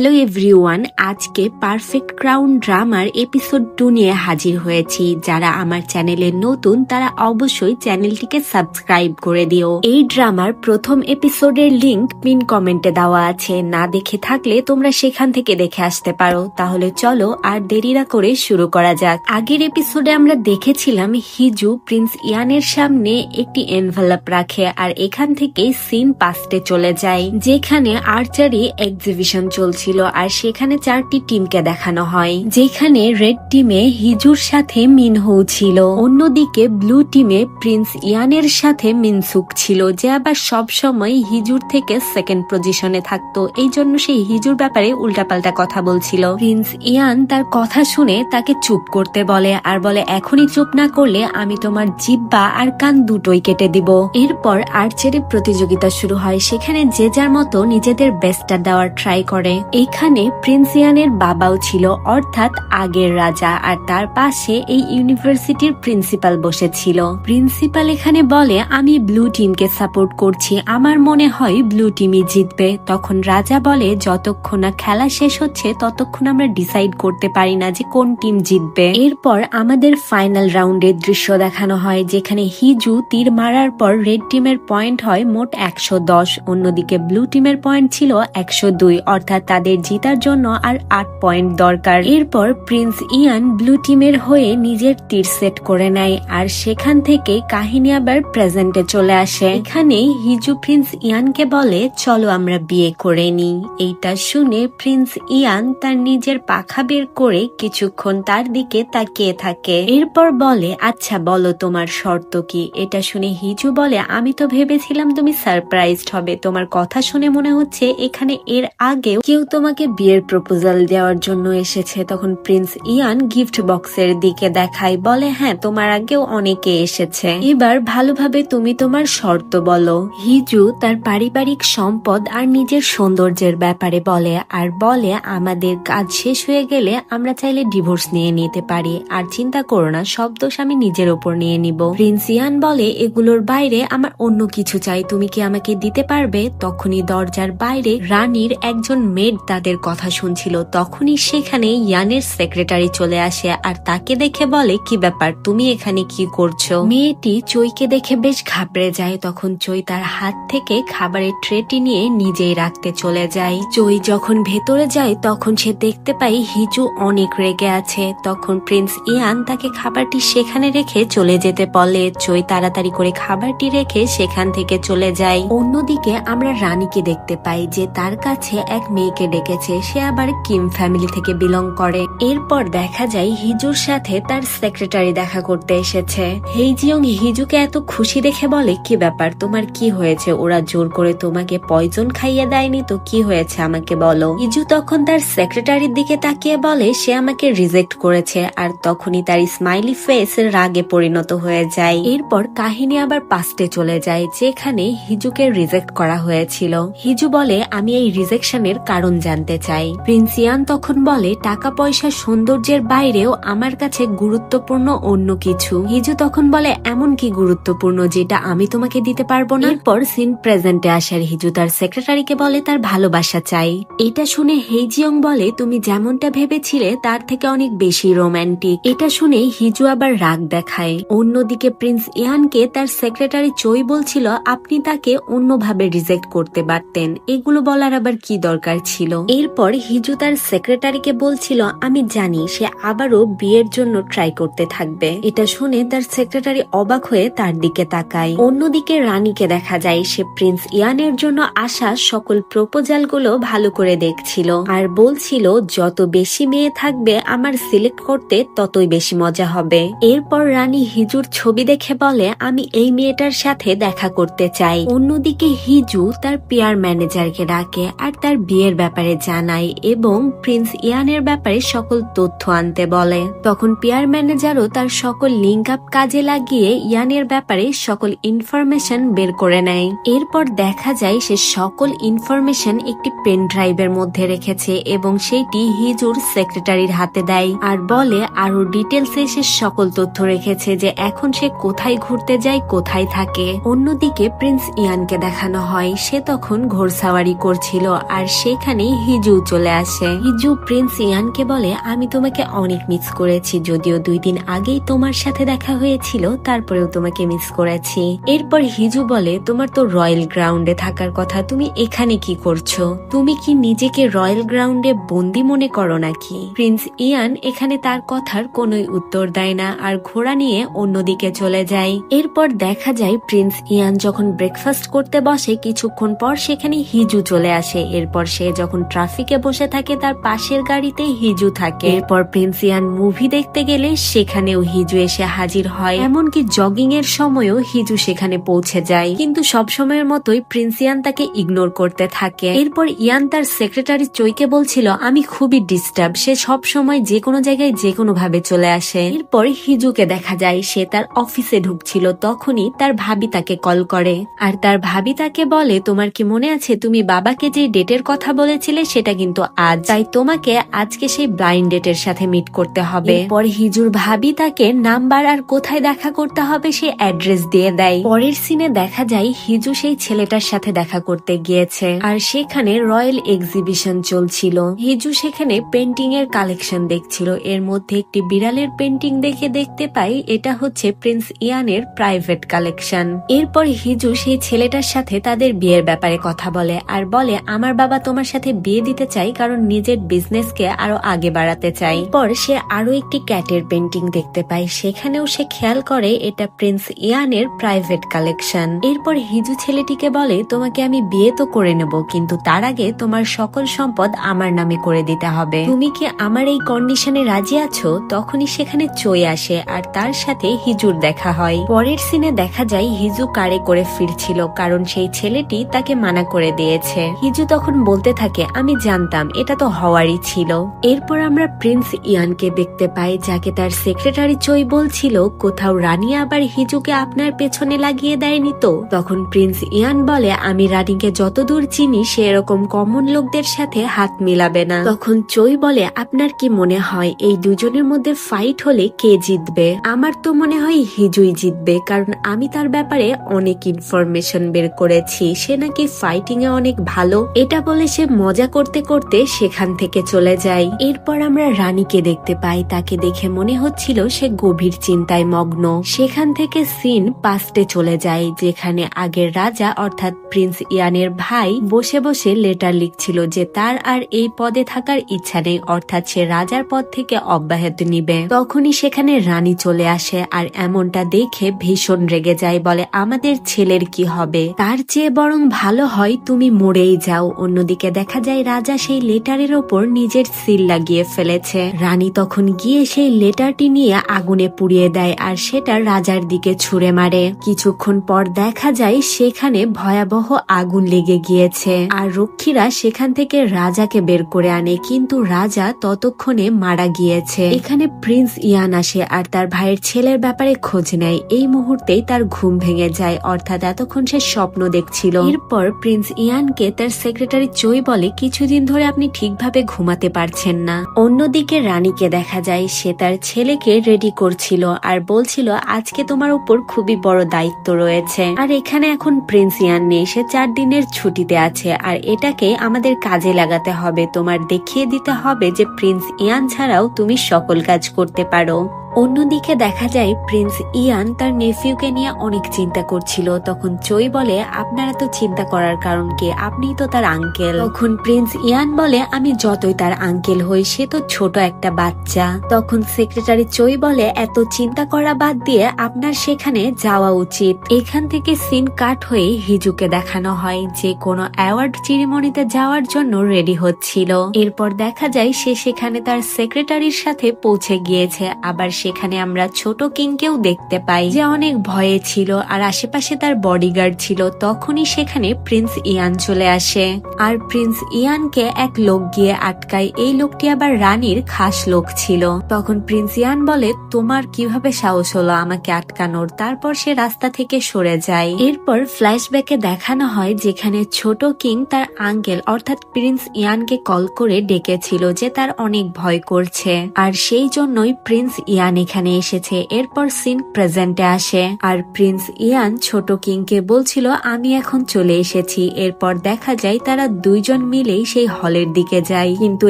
Hello everyone, আজকে perfect crown ড্রামার episode 2 নিয়ে হাজির হয়েছি। যারা আমার চ্যানেলে নতুন তারা অবশ্যই চ্যানেলটিকে সাবস্ক্রাইব করে দিও। এই ড্রামার প্রথম এপিসোডের লিংক পিন কমেন্টে দেওয়া আছে, না দেখে থাকলে তোমরা সেখান থেকে দেখে আসতে পারো। তাহলে চলো আর দেরি না করে শুরু করা যাক। আগের এপিসোডে আমরা দেখেছিলাম হিজু প্রিন্স ইয়ানের সামনে একটি এনভেলপ রাখে, আর এখান থেকে সিন পাস্টে চলে যায় যেখানে আর্চারি এক্সিবিশন চলছিল, আর সেখানে 4টি টিমকে দেখানো হয়, যেখানে রেড টিমে হিজুর সাথে মিনহো ছিল, অন্যদিকে ব্লু টিমে প্রিন্স ইয়ানের সাথে মিনসুক ছিল, যে আবার সব সময় হিজুর থেকে সেকেন্ড পজিশনে থাকতো। এই জন্য সেই হিজুর ব্যাপারে উল্টাপাল্টা কথা বলছিল। প্রিন্স ইয়ান তার কথা শুনে তাকে চুপ করতে বলে, আর বলে এখনই চুপ না করলে আমি তোমার জিহ্বা আর কান দুটোই কেটে দিব। এরপর আর্চারি প্রতিযোগিতা শুরু হয়, সেখানে যে যার মতো নিজেদের বেস্টটা দেওয়ার ট্রাই করে। এখানে প্রিন্স ইয়ানের বাবাও ছিল, অর্থাৎ আগের রাজা, আর তার পাশে এই ইউনিভার্সিটির প্রিন্সিপাল বসেছিল। প্রিন্সিপাল এখানে বলে আমি ব্লু টিমকে সাপোর্ট করছি, আমার মনে হয় ব্লু টিমই জিতবে। তখন রাজা বলে যতক্ষণ না খেলা শেষ হচ্ছে ততক্ষণ আমরা ডিসাইড করতে পারি না যে কোন টিম জিতবে। এরপর আমাদের ফাইনাল রাউন্ডের দৃশ্য দেখানো হয়, যেখানে হিজু তীর মারার পর রেড টিমের পয়েন্ট হয় মোট 110, অন্যদিকে ব্লু টিমের পয়েন্ট ছিল 102, অর্থাৎ তাদের জিতার জন্য আর 8 পয়েন্ট দরকার। এরপর প্রিন্স ইয়ান ব্লু টিমের হয়ে নিজের তীর সেট করে নেয়, আর সেখান থেকে কাহিনী আবার প্রেজেন্টে চলে আসে। এখানে হিজু প্রিন্স ইয়ানকে বলে চলো আমরা বিয়ে করে নিই। এইটা শুনে প্রিন্স ইয়ান তার নিজের পাখা বের করে কিছুক্ষণ তার দিকে তাকিয়ে থাকে। এরপর বলে আচ্ছা বলো তোমার শর্ত কি। এটা শুনে হিজু বলে আমি তো ভেবেছিলাম তুমি সারপ্রাইজড হবে, তোমার কথা শুনে মনে হচ্ছে এখানে এর আগেও কেউ তোমাকে বিয়ের প্রপোজাল দেওয়ার জন্য এসেছে। তখন প্রিন্স ইয়ান গিফট বক্সের দিকে দেখায়, বলে হ্যাঁ তোমার আগেও অনেকে এসেছে, এবার ভালোভাবে তুমি তোমার শর্ত বলো। হিজু তার পারিবারিক সম্পদ আর নিজের সৌন্দর্যের ব্যাপারে বলে, আর বলে আমাদের কাজ শেষ হয়ে গেলে আমরা চাইলে ডিভোর্স নিয়ে নিতে পারি, আর চিন্তা করো না সব দোষ আমি নিজের ওপর নিয়ে নিব। প্রিন্স ইয়ান বলে এগুলোর বাইরে আমার অন্য কিছু চাই, তুমি কি আমাকে দিতে পারবে? তখনই দরজার বাইরে রানীর একজন মেড তাদের কথা শুনছিল। তখনই সেখানে ইয়ানের সেক্রেটারি চলে আসে, আর তাকে দেখে বলে কি ব্যাপার, তুমি এখানে কি করছো? মেয়েটি চইকে দেখে বেশ ঘাবড়ে যায়। তখন চই তার হাত থেকে খাবারের ট্রেটি নিয়ে নিজেই রাখতে চলে যায়। চই যখন ভেতরে যায় তখন সে দেখতে পায় হিজু অনেক রেগে আছে। তখন প্রিন্স ইয়ান তাকে খাবারটি সেখানে রেখে চলে যেতে বলে। চই তাড়াতাড়ি করে খাবারটি রেখে সেখান থেকে চলে যায়। অন্যদিকে আমরা রানীকে দেখতে পাই যে তার কাছে এক মেয়েকে ডেকেছে, সে আবার কিম ফ্যামিলি থেকে বিলং করে। এরপর দেখা যায় হিজুর সাথে তার সেক্রেটারি দেখা করতে এসেছে। হেইজিয়ং হিজুকে এত খুশি দেখে বলে কি ব্যাপার, তোমার কি হয়েছে? ওরা জোর করে তোমাকে পয়জন খাইয়ে দেয়নি তো কি হয়েছে আমাকে বলো। হিজু তখন তার সেক্রেটারির দিকে তাকিয়ে বলে সে আমাকে রিজেক্ট করেছে, আর তখনই তার স্মাইলি ফেস রাগে পরিণত হয়ে যায়। এরপর কাহিনী আবার পাস্টে চলে যায়, যেখানে হিজুকে রিজেক্ট করা হয়েছিল। হিজু বলে আমি এই রিজেকশনের কারণ জানতে চাই। প্রিন্স ইয়ান তখন বলে টাকা পয়সা সৌন্দর্যের বাইরেও আমার কাছে গুরুত্বপূর্ণ অন্য কিছু। হিজু তখন বলে এমন কি গুরুত্বপূর্ণ যেটা আমি তোমাকে দিতে পারবো না? এরপর সিন প্রেজেন্টে আসার হিজু তার সেক্রেটারিকে বলে তার ভালোবাসা চাই। এটা শুনে হেইজিয়ং বলে তুমি যেমনটা ভেবেছিলে তার থেকে অনেক বেশি রোমান্টিক। এটা শুনে হিজু আবার রাগ দেখায়। অন্যদিকে প্রিন্স ইয়ানকে তার সেক্রেটারি চই বলছিল আপনি তাকে অন্যভাবে রিজেক্ট করতে পারতেন, এগুলো বলার আবার কি দরকার ছিল। এরপর হিজু তার সেক্রেটারিকে বলছিল আমি জানি সে আবারও বিয়ের জন্য ট্রাই করতে থাকবে। এটা শুনে তার সেক্রেটারি অবাক হয়ে তার দিকে তাকায়। অন্যদিকে রানীকে দেখা যায় সে প্রিন্স ইয়ানের জন্য আসা সকল প্রপোজাল গুলো ভালো করে দেখছিল, আর বলছিল যত বেশি মেয়ে থাকবে আমার সিলেক্ট করতে ততই বেশি মজা হবে। এরপর রানী হিজুর ছবি দেখে বলে আমি এই মেয়েটার সাথে দেখা করতে চাই। অন্যদিকে হিজু তার পিয়ার ম্যানেজারকে ডাকে আর তার বিয়ের ব্যাপারে জানায় এবং প্রিন্স ইয়ানের ব্যাপারে সকল তথ্য আনতে বলে। তখন পিয়ার ম্যানেজারও তার সকল লিঙ্ক আপ কাজে লাগিয়ে ইয়ানের ব্যাপারে সকল ইনফরমেশন বের করে নেয়। এরপর দেখা যায় সে সকল ইনফরমেশন একটি পেন ড্রাইভের মধ্যে রেখেছে এবং সেইটি হিজুর সেক্রেটারির হাতে দেয়, আর বলে আরো ডিটেলসে সে সকল তথ্য রেখেছে যে এখন সে কোথায় ঘুরতে যায়, কোথায় থাকে। অন্যদিকে প্রিন্স ইয়ানকে দেখানো হয় সে তখন ঘোড়সাওয়ারি করছিল, আর সেখানে সেখানে হিজু চলে আসে। হিজু প্রিন্স ইয়ানকে বলে, আমি তোমাকে অনেক মিস করেছি, যদিও 2 দিন আগেই তোমার সাথে দেখা হয়েছিল, তারপরেও তোমাকে মিস করেছি। এরপর হিজু বলে, তোমার তো রয়্যাল গ্রাউন্ডে থাকার কথা, তুমি এখানে কি করছো? তুমি কি নিজেকে রয়্যাল গ্রাউন্ডে বন্দি মনে করো নাকি? প্রিন্স ইয়ান এখানে তার কথার কোনোই উত্তর দেয় না আর ঘোড়া নিয়ে অন্যদিকে চলে যায়। এরপর দেখা যায় প্রিন্স ইয়ান যখন ব্রেকফাস্ট করতে বসে কিছুক্ষণ পর সেখানে হিজু চলে আসে। এরপর সে যখন ট্রাফিকে বসে থাকে তার পাশের গাড়িতে হিজু থাকে। এরপর প্রিন্স ইয়ান মুভি দেখতে গেলে সেখানেও হিজু এসে হাজির হয়। এমনকি জগিং এর সময়ও হিজু সেখানে পৌঁছে যায়, কিন্তু সব সময়ের মতোই প্রিন্স ইয়ান তাকে ইগনোর করতে থাকে। এরপর ইয়ান তার সেক্রেটারি চইকে বলছিল, আমি খুবই ডিস্টার্ব, সে সব সময় যে কোনো জায়গায় যে কোনো ভাবে চলে আসে। এরপর হিজুকে দেখা যায় সে তার অফিসে ঢুকছিল, তখনই তার ভাবি তাকে কল করে আর তার ভাবি তাকে বলে, তোমার কি মনে আছে তুমি বাবাকে যে ডেটের কথা বলেছিলে সেটা কিন্তু আজ, তাই তোমাকে আজকে সেই ব্লাইন্ড ডেটের সাথে মিট করতে হবে। পরে হিজুর ভাবি তাকে নাম্বার আর কোথায় দেখা করতে হবে সে অ্যাড্রেস দিয়ে দেয়। পরের সিনে দেখা যায় হিজু সেই ছেলেটার সাথে দেখা করতে গিয়েছে আর সেখানে রয়্যাল এক্সিবিশন চলছিল। হিজু সেখানে পেন্টিং এর কালেকশন দেখছিল। এর মধ্যে একটি বিড়ালের পেন্টিং দেখতে পাই এটা হচ্ছে প্রিন্স ইয়ানের প্রাইভেট কালেকশন। এরপর হিজু সেই ছেলেটার সাথে তাদের বিয়ের ব্যাপারে কথা বলে আর বলে, আমার বাবা তোমার সাথে বিয়ে দিতে চাই কারণ নিজের বিজনেসকে আরো আগে বাড়াতে চাই। পর সে আরো একটি ক্যাটের পেন্টিং দেখতে পায়, সেখানেও সে খেয়াল করে এটা প্রিন্স ইয়ানের প্রাইভেট কালেকশন। এরপর হিজু ছেলেটিকে বলে, তোমাকে আমি বিয়ে তো করে নেব, কিন্তু তার আগে তোমার সকল সম্পদ আমার নামে করে দিতে হবে, তুমি কি আমার এই কন্ডিশনে রাজি আছো? তখনই সেখানে চই আসে আর তার সাথে হিজুর দেখা হয়। পরের সিনে দেখা যায় হিজু কারে করে ফিরছিল কারণ সেই ছেলেটি তাকে মানা করে দিয়েছে। হিজু তখন বলতে থাকে, আমি জানতাম, এটা তো হওয়ারই ছিল। এরপর আমরা প্রিন্স ইয়ানকে দেখতে পাই যাকে তার সেক্রেটারি চই বলছিল, কোথাও রানী আবার হিজুকে আপনার পেছনে লাগিয়ে দেয়নি তো? তখন প্রিন্স ইয়ান বলে, আমি রানীকে যতদূর চিনি সে এরকম কমন লোকদের সাথে হাত মিলাবে না। তখন চই বলে, আপনার কি মনে হয় এই দুজনের মধ্যে ফাইট হলে কে জিতবে? আমার তো মনে হয় হিজুই জিতবে, কারণ আমি তার ব্যাপারে অনেক ইনফরমেশন বের করেছি, সে নাকি ফাইটিং এ অনেক ভালো। এটা বলে সে মজা করতে করতে সেখান থেকে চলে যায়। এরপর আমরা রানীকে দেখতে পাই, তাকে দেখে মনে হচ্ছিল সে গভীর চিন্তায় মগ্ন। সেখান থেকে সিন পাস্টে চলে যায় যেখানে আগের রাজা অর্থাৎ প্রিন্স ইয়ানের ভাই বসে বসে লেটার লিখছিল যে তার আর এই পদে থাকার ইচ্ছা নেই, অর্থাৎ সে রাজার পদ থেকে অব্যাহতি নিবে। তখনই সেখানে রানী চলে আসে আর এমনটা দেখে ভীষণ রেগে যায়, বলে, আমাদের ছেলের কি হবে? তার চেয়ে বরং ভালো হয় তুমি মরেই যাও। অন্যদিকে দেখা যায় রাজা সেই লেটারের ওপর নিজের সিল লাগিয়ে ফেলেছে। রানী তখন গিয়ে সেই লেটারটি নিয়ে আগুনে পুড়িয়ে দেয় আর সেটা রাজার দিকে ছুঁড়ে মারে। কিছুক্ষণ পর দেখা যায় সেখানে ভয়াবহ আগুন লেগে গিয়েছে আর রক্ষীরা সেখান থেকে রাজাকে বের করে আনে, কিন্তু রাজা ততক্ষণে মারা গিয়েছে। এখানে প্রিন্স ইয়ান আসে আর তার ভাইয়ের ছেলের ব্যাপারে খোঁজ নেয়। এই মুহূর্তেই তার ঘুম ভেঙে যায়, অর্থাৎ এতক্ষণ সে স্বপ্ন দেখছিল। এরপর প্রিন্স ইয়ানকে তার সেক্রেটারি চই বলে, কিছুদিন ধরে আপনি ঠিকভাবে ঘুমাতে পারছেন না। অন্যদিকে রানীকে দেখা যায় সে তার ছেলেকে রেডি করছিল আর বলছিল, আজকে তোমার উপর খুবই বড় দায়িত্ব রয়েছে আর এখানে এখন প্রিন্স ইয়ান নেই, সে 4 দিনের ছুটিতে আছে আর এটাকে আমাদের কাজে লাগাতে হবে। তোমার দেখিয়ে দিতে হবে যে প্রিন্স ইয়ান ছাড়াও তুমি সকল কাজ করতে পারো। অন্যদিকে দেখা যায় প্রিন্স ইয়ান তার নেফিউকে নিয়ে অনেক চিন্তা করছিল। তখন চই বলে, আপনারা তো চিন্তা করার কারণ কি? আপনিই তো তার আঙ্কেল। তখন প্রিন্স ইয়ান বলে, আমি যতই তার আঙ্কেল হই সে তো ছোট একটা বাচ্চা। তখন সেক্রেটারি চই বলে, এত চিন্তা করা বাদ দিয়ে আপনার সেখানে যাওয়া উচিত। এখান থেকে সিন কাট হয়ে হিজুকে দেখানো হয় যে কোনো অ্যাওয়ার্ড সেরিমনিতে যাওয়ার জন্য রেডি হচ্ছিল। এরপর দেখা যায় সে সেখানে তার সেক্রেটারির সাথে পৌঁছে গিয়েছে। আবার সেখানে আমরা ছোট কিংকেও দেখতে পাই যে অনেক ভয়ে ছিল আর আশেপাশে তার বডিগার্ড ছিল। তখনই সেখানে প্রিন্স ইয়ান চলে আসে আর প্রিন্স ইয়ানকে এক লোক গিয়ে আটকায়। এই লোকটি আবার রানীর খাস লোক ছিল। তখন প্রিন্স ইয়ান বলে, তোমার কিভাবে সাহস হলো আমাকে আটকানোর? তারপর সে রাস্তা থেকে সরে যায়। এরপর ফ্ল্যাশব্যাকে দেখানো হয় যেখানে ছোট কিং তার আঙ্কেল অর্থাৎ প্রিন্স ইয়ানকে কল করে ডেকেছিল যে তার অনেক ভয় করছে আর সেই জন্যই প্রিন্স ইয়ান ইয়ান এখানে এসেছে। এরপর সিন প্রেজেন্টে আসে আর প্রিন্স ইয়ান ছোট কিংকে বলছিল আমি এখন চলে এসেছি। এরপর দেখা যায় তারা দুইজন মিলেই সেই হলের দিকে যায়, কিন্তু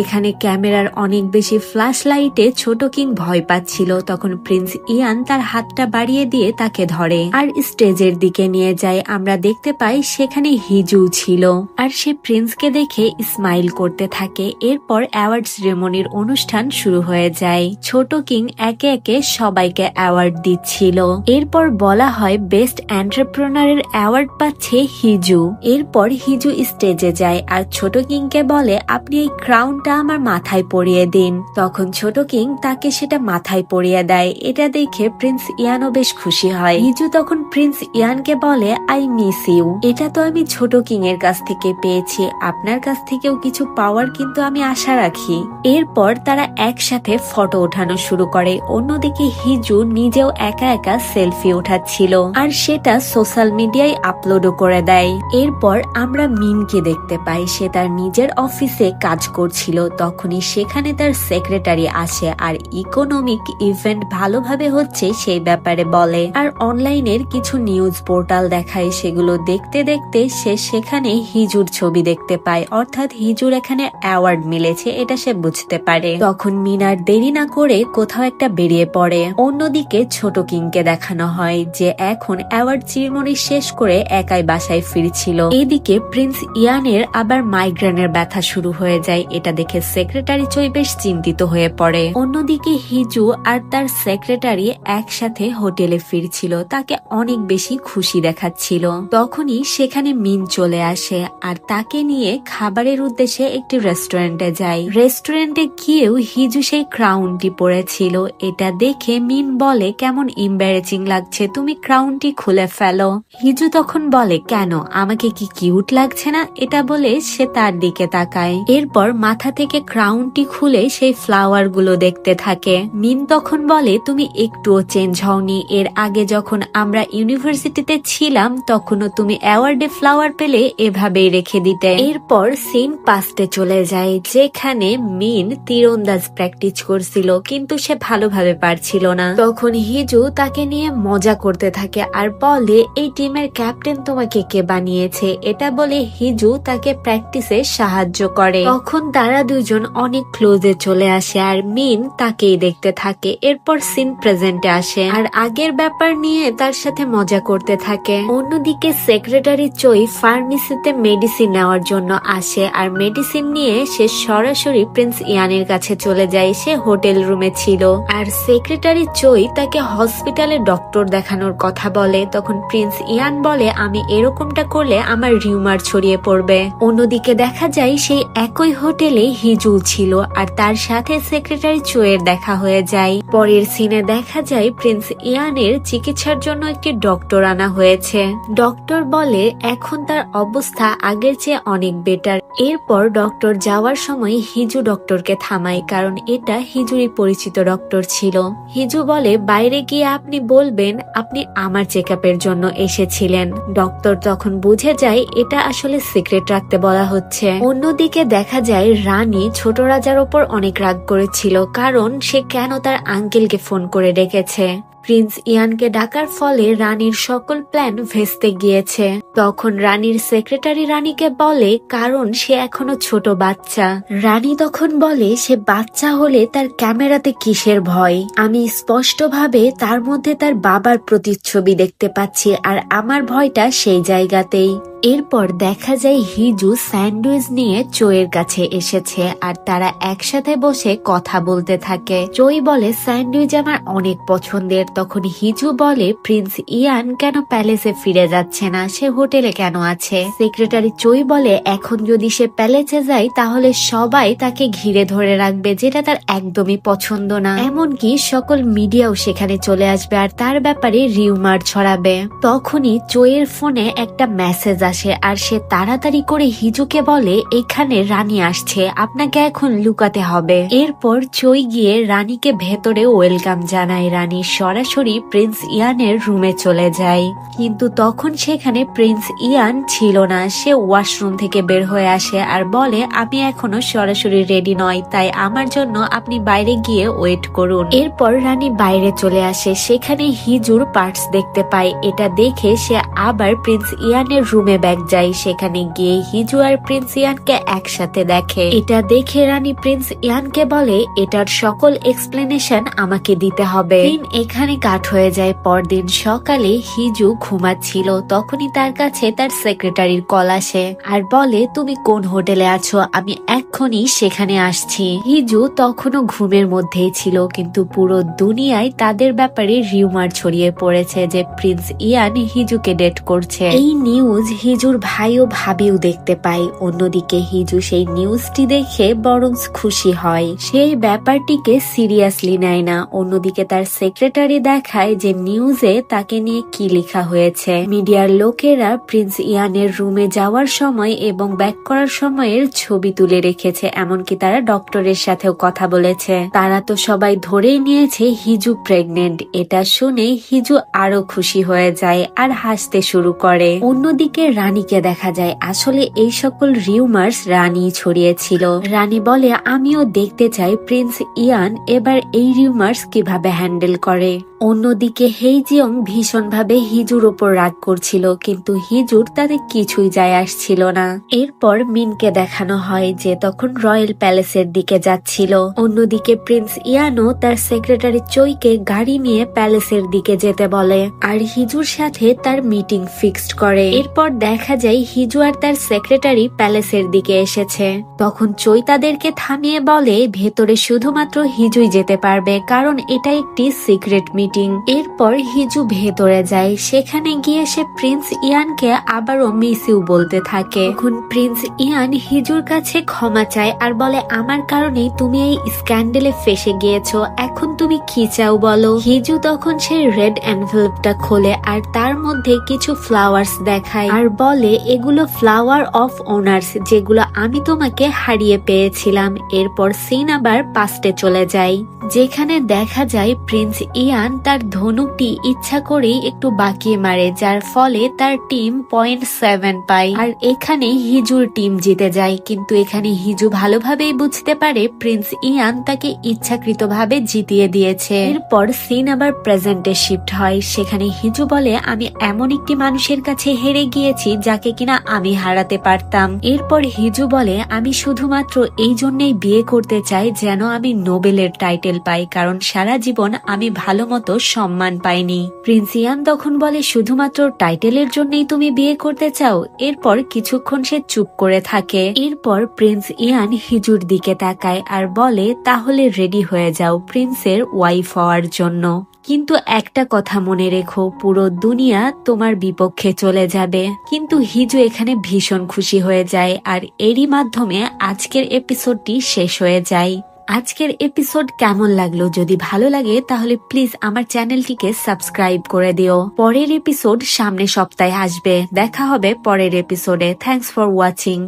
এখানে ক্যামেরার অনেক বেশি ফ্ল্যাশ লাইটে ছোট কিং ভয় পাচ্ছিল। তখন প্রিন্স ইয়ান তার হাতটা বাড়িয়ে দিয়ে তাকে ধরে আর স্টেজের দিকে নিয়ে যায়। আমরা দেখতে পাই সেখানে হিজু ছিল আর সে প্রিন্সকে দেখে স্মাইল করতে থাকে। এরপর অ্যাওয়ার্ড সেরেমনির অনুষ্ঠান শুরু হয়ে যায়। ছোট কিং একে একে সবাইকে অ্যাওয়ার্ড দিচ্ছিল। এরপর বলা হয় বেস্ট এন্টারপ্রেনারের অ্যাওয়ার্ড পাচ্ছে হিজু। এরপর হিজু স্টেজে যায় আর ছোট কিংকে বলে আপনি এই ক্রাউনটা আমার মাথায় পরিয়ে দিন। তখন ছোট কিং তাকে সেটা মাথায় পরিয়ে দেয়। এটা দেখে প্রিন্স ইয়ানও বেশ খুশি হয়। হিজু তখন প্রিন্স ইয়ানকে বলে আই মিস ইউ, এটা তো আমি ছোট কিং এর কাছ থেকে পেয়েছি, আপনার কাছ থেকেও কিছু পাওয়ার কিন্তু আমি আশা রাখি। এরপর তারা একসাথে ফটো ওঠানো শুরু করে। অন্যদিকে হিজু নিজেও একা একা সেলফি ওঠাচ্ছিল আর সেটা সোশ্যাল মিডিয়ায় আপলোডও করে দেয়। এরপর আমরা মিনকে দেখতে পাই, সে তার নিজের অফিসে কাজ করছিল। তখনই সেখানে তার সেক্রেটারি আসে আর ইকোনমিক ইভেন্ট ভালোভাবে হচ্ছে সেই ব্যাপারে বলে আর অনলাইনের কিছু নিউজ পোর্টাল দেখায়। সেগুলো দেখতে দেখতে সে সেখানে হিজুর ছবি দেখতে পায়, অর্থাৎ হিজুর এখানে অ্যাওয়ার্ড মিলেছে এটা সে বুঝতে পারে। তখন মিনার দেরি না করে কোথাও একটা বেরিয়ে পড়ে। অন্যদিকে ছোট কিংকে দেখানো হয় যে এখন অ্যাওয়ার্ড সেরেমনি শেষ করে একাই বাসায় ফিরছিল। এদিকে প্রিন্স ইয়ানের আবার মাইগ্রেনের ব্যথা শুরু হয়ে যায়। এটা দেখে সেক্রেটারি চই বেশ চিন্তিত হয়ে পড়ে। অন্যদিকে হিজু আর তার সেক্রেটারি একসাথে হোটেলে ফিরছিল, তাকে অনেক বেশি খুশি দেখাচ্ছিল। তখনই সেখানে মিন চলে আসে আর তাকে নিয়ে খাবারের উদ্দেশ্যে একটি রেস্টুরেন্টে যায়। রেস্টুরেন্টে গিয়েও হিজু সেই ক্রাউনটি পরেছিল। এটা দেখে মিন বলে কেমন ইম্বারেসিং লাগছে, তুমি ক্রাউনটি খুলে ফেলো। হিজু তখন বলে কেন, আমাকে কি কিউট লাগছে না? এটা বলে সে তার দিকে তাকায়। এরপর মাথা থেকে ক্রাউনটি খুলে সেই ফ্লাওয়ার গুলো দেখতে থাকে। মিন তখন বলে তুমি একটুও চেঞ্জ হওনি, এর আগে যখন আমরা ইউনিভার্সিটিতে ছিলাম তখনও তুমি অ্যাওয়ার্ডে ফ্লাওয়ার পেলে এভাবেই রেখে দিতে। এরপর সিন পাস্টে চলে যায় যেখানে মিন তীরন্দাজ প্র্যাকটিস করছিল, কিন্তু সে ভালোভাবে পারছিল না। তখন হিজু তাকে নিয়ে মজা করতে থাকে আর বলে এই টিমের ক্যাপ্টেন তোমাকে কে বানিয়েছে? এটা বলে হিজু তাকে প্র্যাকটিসে সাহায্য করে। তখন তারা দুজন অনেক ক্লোজে চলে আসে আর মিন তাকেই দেখতে থাকে। এরপর সিন প্রেজেন্টে আসে আর আগের ব্যাপার নিয়ে তার সাথে মজা করতে থাকে। অন্যদিকে সেক্রেটারি চই ফার্মেসিতে মেডিসিন নেওয়ার জন্য আসে আর মেডিসিন নিয়ে সে সরাসরি প্রিন্স ইয়ানের কাছে চলে যায়। সে হোটেল রুমে ছিল আর সেক্রেটারি চই তাকে হসপিটালে ডক্টর দেখানোর কথা বলে। তখন প্রিন্স ইয়ান বলে আমি এরকমটা করলে আমার রিউমার ছড়িয়ে পড়বে। অন্যদিকে দেখা যায় সেই একই হোটেলে হিজু ছিল আর তার সাথে সেক্রেটারি চোয়ের দেখা হয়ে যায়। পরের সিনে দেখা যায় প্রিন্স ইয়ানের চিকিৎসার জন্য একটি ডক্টর আনা হয়েছে। ডক্টর বলে এখন তার অবস্থা আগের চেয়ে অনেক বেটার। এরপর ডক্টর যাওয়ার সময় হিজু ডক্টরকে থামায়, কারণ এটা হিজুরই পরিচিত ডক্টর ছিল। হিজু বলে বাইরে গিয়ে আপনি বলবেন আপনি আমার চেকআপের জন্য এসেছিলেন। ডক্টর তখন বুঝে যায় এটা আসলে সিক্রেট রাখতে বলা হচ্ছে। অন্যদিকে দেখা যায় রানী ছোট রাজার ওপর অনেক রাগ করেছিল, কারণ সে কেন তার আঙ্কেলকে ফোন করে ডেকেছে। প্রিন্স ইয়ানকে ডাকার ফলে রানীর সকল প্ল্যান ভেস্তে গিয়েছে। তখন রানীর সেক্রেটারি রানীকে বলে কারণ সে এখনো ছোট বাচ্চা। রানী তখন বলে সে বাচ্চা হলে তার ক্যামেরাতে কিসের ভয়, আমি স্পষ্টভাবে তার মধ্যে তার বাবার প্রতিচ্ছবি দেখতে পাচ্ছি আর আমার ভয়টা সেই জায়গাতেই। এরপর দেখা যায় হিজু স্যান্ডউইচ নিয়ে চোয়ের কাছে এসেছে আর তারা একসাথে বসে কথা বলতে থাকে। চই বলে স্যান্ডউইচ আমার অনেক পছন্দের। তখন হিজু বলে প্রিন্স ইয়ান কেন প্যালেসে ফিরে যাচ্ছে না, সে হোটেলে কেন আছে? সেক্রেটারি চই বলে এখন যদি সে প্যালেসে যায় তাহলে সবাই তাকে ঘিরে ধরে রাখবে, যেটা তার একদমই পছন্দ না। এমনকি সকল মিডিয়াও সেখানে চলে আসবে আর তার ব্যাপারে রিউমার ছড়াবে। তখনই চইয়ের ফোনে একটা মেসেজ আসে আর সে তাড়াতাড়ি করে হিজুকে বলে এখানে রানী আসছে, আপনাকে এখন লুকাতে হবে। এরপর চই গিয়ে রানীকে ভেতরে ওয়েলকাম জানায়। রানী সরাসরি প্রিন্স ইয়ানের রুমে চলে যায়, কিন্তু তখন সেখানে প্রিন্স ইয়ান ছিল না। সে ওয়াশরুম থেকে বের হয়ে আসে আর বলে আমি এখনো সরাসরি রেডি নয়, তাই আমার জন্য আপনি বাইরে গিয়ে ওয়েট করুন। এরপর রানী বাইরে চলে আসে, সেখানে হিজুর পার্টস দেখতে পায়। এটা দেখে সে আবার প্রিন্স ইয়ানের রুমে ব্যাক যায়। সেখানে গিয়ে হিজু আর প্রিন্স ইয়ানকে একসাথে দেখে। এটা দেখে রানী প্রিন্স ইয়ানকে বলে এটার সকল এক্সপ্লেনেশন আমাকে দিতে হবে। দিন এখানে কাট হয়ে যায়। পরদিন সকালে হিজু ঘুমাচ্ছিল, তখনই তার কাছে তার সেক্রেটারির কল আসে আর বলে তুমি কোন হোটেলে আছো, আমি এক্ষুনি সেখানে আসছি। হিজু তখনও ঘুমের মধ্যেই ছিল, কিন্তু পুরো দুনিয়ায় তাদের ব্যাপারে রিউমার ছড়িয়ে পড়েছে যে প্রিন্স ইয়ান হিজুকে ডেট করছে। এই নিউজ হিজুর ভাই ও ভাবিও দেখতে পায়। অন্যদিকে হিজু সেই নিউজটি দেখে বরং খুশি হয়, সেই ব্যাপারটিকে সিরিয়াসলি নেয় না। অন্যদিকে তার সেক্রেটারি দেখায় যে নিউজে তাকে নিয়ে কি লেখা হয়েছে। মিডিয়ার লোকেরা প্রিন্স ইয়ানের রুমে যাওয়ার সময় এবং ব্যাক করার সময়ের ছবি তুলে রেখেছে, এমনকি তারা ডক্টরের সাথেও কথা বলেছে। তারা তো সবাই ধরেই নিয়েছে হিজু প্রেগনেন্ট। এটা শুনে হিজু আরো খুশি হয়ে যায় আর হাসতে শুরু করে। অন্যদিকে রানীকে দেখা যায়, আসলে এই সকল রিউমার্স রানী ছড়িয়েছিল। রানী বলে আমিও দেখতে চাই প্রিন্স ইয়ান এবার এই রিউমার্স কিভাবে হ্যান্ডেল করে। অন্যদিকে হেইজিয়ং ভীষণভাবে হিজুর ওপর রাগ করছিল, কিন্তু হিজুর তাদের কিছুই যায় আসছিল না। এরপর মিনকে দেখানো হয় যে তখন রয়্যাল প্যালেসের দিকে যাচ্ছিল। অন্যদিকে প্রিন্স ইয়ানো তার সেক্রেটারি চইকে গাড়ি নিয়ে প্যালেসের দিকে যেতে বলে আর হিজুর সাথে তার মিটিং ফিক্সড করে। এরপর দেখা যায় হিজু আর তার সেক্রেটারি প্যালেসের দিকে এসেছে। তখন চই তাদেরকে থামিয়ে বলে ভেতরে শুধুমাত্র হিজুই যেতে পারবে, কারণ এটা একটি সিক্রেট মিটিং। এরপর হিজু ভেতরে যায়। সেখানে গিয়ে সে প্রিন্স ইয়ানকে আবারও মিস ইউ বলতে থাকে। তখন প্রিন্স ইয়ান হিজুর কাছে ক্ষমা চায় আর বলে আমার কারণেই তুমি এই স্ক্যান্ডেলে ফেসে গিয়েছো, এখন তুমি কি চাও বলো। হিজু তখন সেই রেড এনভেলপটা খোলে আর তার মধ্যে কিছু ফ্লাওয়ার্স দেখায় আর বলে এগুলো ফ্লাওয়ার অফ অনার্স, যেগুলো আমি তোমাকে হারিয়ে পেয়েছিলাম। এরপর সিন আবার পাস্টে চলে যায়, যেখানে দেখা যায় প্রিন্স ইয়ান তার ধনুকটি ইচ্ছা করেই একটু বাঁকিয়ে মারে, যার ফলে তার টিম 0.7 পায় আর এখানে হিজুর টিম জিতে যায়। কিন্তু এখানে হিজু ভালোভাবেই বুঝতে পারে প্রিন্স ইয়ান তাকে ইচ্ছাকৃতভাবে জিতিয়ে দিয়েছে। এরপর সিন আবার প্রেজেন্টে শিফট হয়। সেখানে হিজু বলে আমি এমন একটি মানুষের কাছে হেরে গিয়েছি যাকে কিনা আমি হারাতে পারতাম। এরপর হিজু বলে আমি শুধুমাত্র এই জন্যই বিয়ে করতে চাই যেন আমি নোবেলের টাইটেল পাই, কারণ সারা জীবন আমি ভালো মতো সম্মান পাইনি। প্রিন্স ইয়ান তখন বলে শুধুমাত্র টাইটেলের জন্যই তুমি বিয়ে করতে চাও। এরপর কিছুক্ষণ সে চুপ করে থাকে। এরপর প্রিন্স ইয়ান হিজুর দিকে তাকায় আর বলে তাহলে রেডি হয়ে যাও প্রিন্সের ওয়াইফ হওয়ার জন্য, কিন্তু একটা কথা মনে রেখো পুরো দুনিয়া তোমার বিপক্ষে চলে যাবে। কিন্তু হিজু এখানে ভীষণ খুশি হয়ে যায় আর এরই মাধ্যমে আজকের এপিসোডটি শেষ হয়ে যায়। আজকের এপিসোড কেমন লাগলো? যদি ভালো লাগে তাহলে প্লিজ আমার চ্যানেলটিকে সাবস্ক্রাইব করে দিও। পরের এপিসোড সামনে সপ্তাহে আসবে। দেখা হবে পরের এপিসোডে। Thanks for watching.